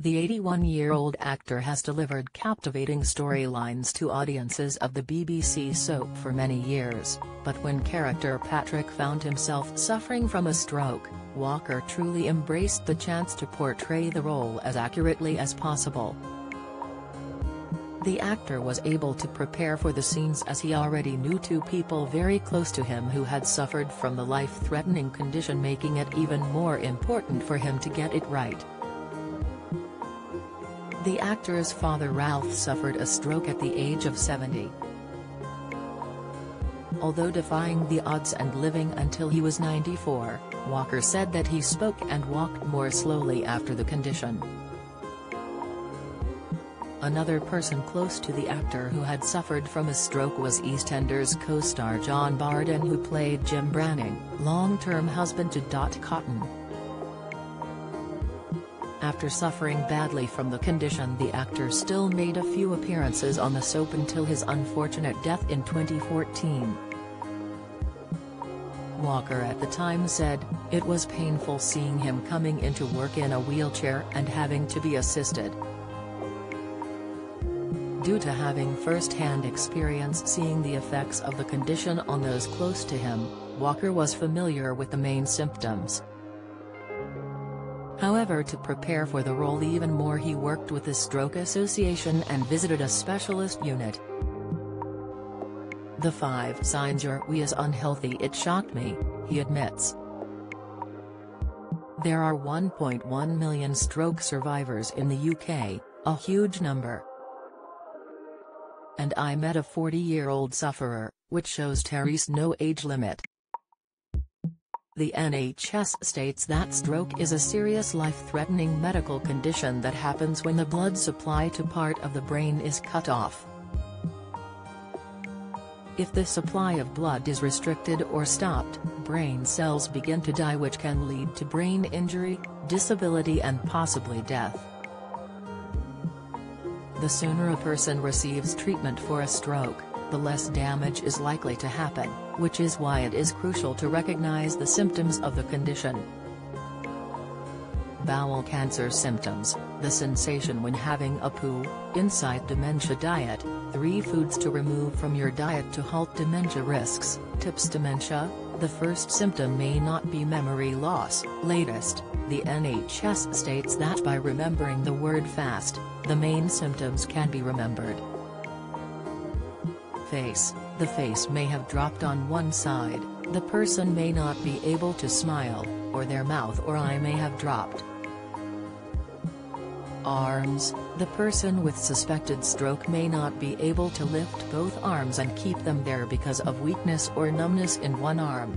The 81-year-old actor has delivered captivating storylines to audiences of the BBC soap for many years, but when character Patrick found himself suffering from a stroke, Walker truly embraced the chance to portray the role as accurately as possible. The actor was able to prepare for the scenes as he already knew two people very close to him who had suffered from the life-threatening condition, making it even more important for him to get it right. The actor's father Ralph suffered a stroke at the age of 70. Although defying the odds and living until he was 94, Walker said that he spoke and walked more slowly after the condition. Another person close to the actor who had suffered from a stroke was EastEnders co-star John Barden, who played Jim Branning, long-term husband to Dot Cotton. After suffering badly from the condition, the actor still made a few appearances on the soap until his unfortunate death in 2014. Walker at the time said, "It was painful seeing him coming into work in a wheelchair and having to be assisted." Due to having first-hand experience seeing the effects of the condition on those close to him, Walker was familiar with the main symptoms. However, to prepare for the role even more, he worked with the Stroke Association and visited a specialist unit. "The 5 signs your wee is unhealthy, it shocked me," he admits. There are 1.1 million stroke survivors in the UK, a huge number. "And I met a 40-year-old sufferer, which shows Terry's no age limit." The NHS states that stroke is a serious life-threatening medical condition that happens when the blood supply to part of the brain is cut off. If the supply of blood is restricted or stopped, brain cells begin to die, which can lead to brain injury, disability and possibly death. The sooner a person receives treatment for a stroke, the less damage is likely to happen, which is why it is crucial to recognize the symptoms of the condition. Bowel cancer symptoms: the sensation when having a poo, insight. Dementia diet: 3 foods to remove from your diet to halt dementia risks. Tips: dementia, the first symptom may not be memory loss. Latest, the NHS states that by remembering the word fast, the main symptoms can be remembered. Face: the face may have dropped on one side, the person may not be able to smile, or their mouth or eye may have dropped. Arms: the person with suspected stroke may not be able to lift both arms and keep them there because of weakness or numbness in one arm.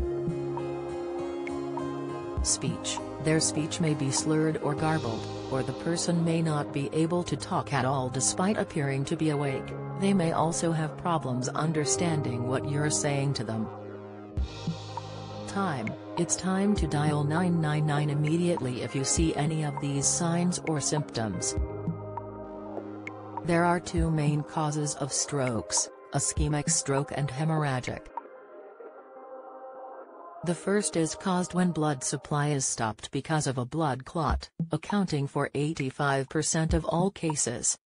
Speech: their speech may be slurred or garbled, or the person may not be able to talk at all despite appearing to be awake. They may also have problems understanding what you're saying to them. Time: it's time to dial 999 immediately if you see any of these signs or symptoms. There are 2 main causes of strokes: ischemic stroke and hemorrhagic. The first is caused when blood supply is stopped because of a blood clot, accounting for 85% of all cases.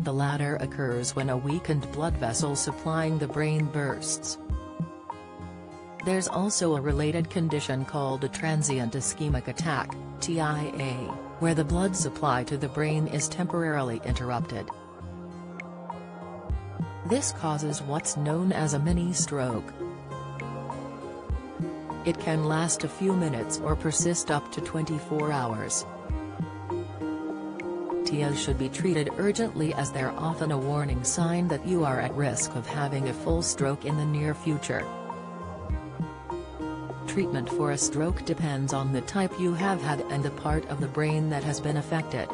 The latter occurs when a weakened blood vessel supplying the brain bursts. There's also a related condition called a transient ischemic attack, TIA, where the blood supply to the brain is temporarily interrupted. This causes what's known as a mini-stroke. It can last a few minutes or persist up to 24 hours. TIAs should be treated urgently as they're often a warning sign that you are at risk of having a full stroke in the near future. Treatment for a stroke depends on the type you have had and the part of the brain that has been affected.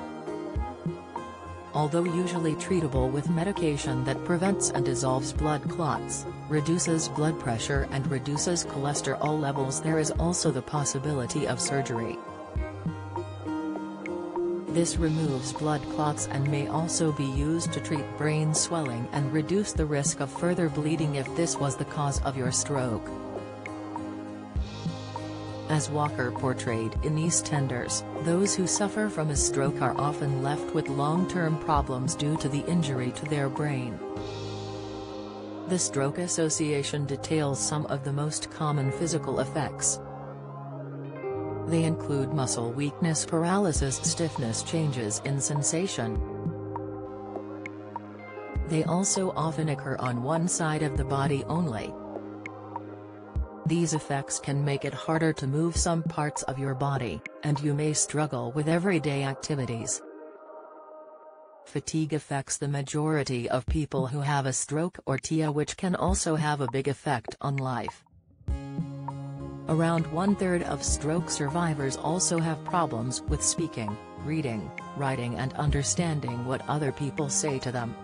Although usually treatable with medication that prevents and dissolves blood clots, reduces blood pressure and reduces cholesterol levels, there is also the possibility of surgery. This removes blood clots and may also be used to treat brain swelling and reduce the risk of further bleeding if this was the cause of your stroke. As Walker portrayed in EastEnders, those who suffer from a stroke are often left with long-term problems due to the injury to their brain. The Stroke Association details some of the most common physical effects. They include muscle weakness, paralysis, stiffness, changes in sensation. They also often occur on one side of the body only. These effects can make it harder to move some parts of your body, and you may struggle with everyday activities. Fatigue affects the majority of people who have a stroke or TIA, which can also have a big effect on life. Around 1/3 of stroke survivors also have problems with speaking, reading, writing and understanding what other people say to them.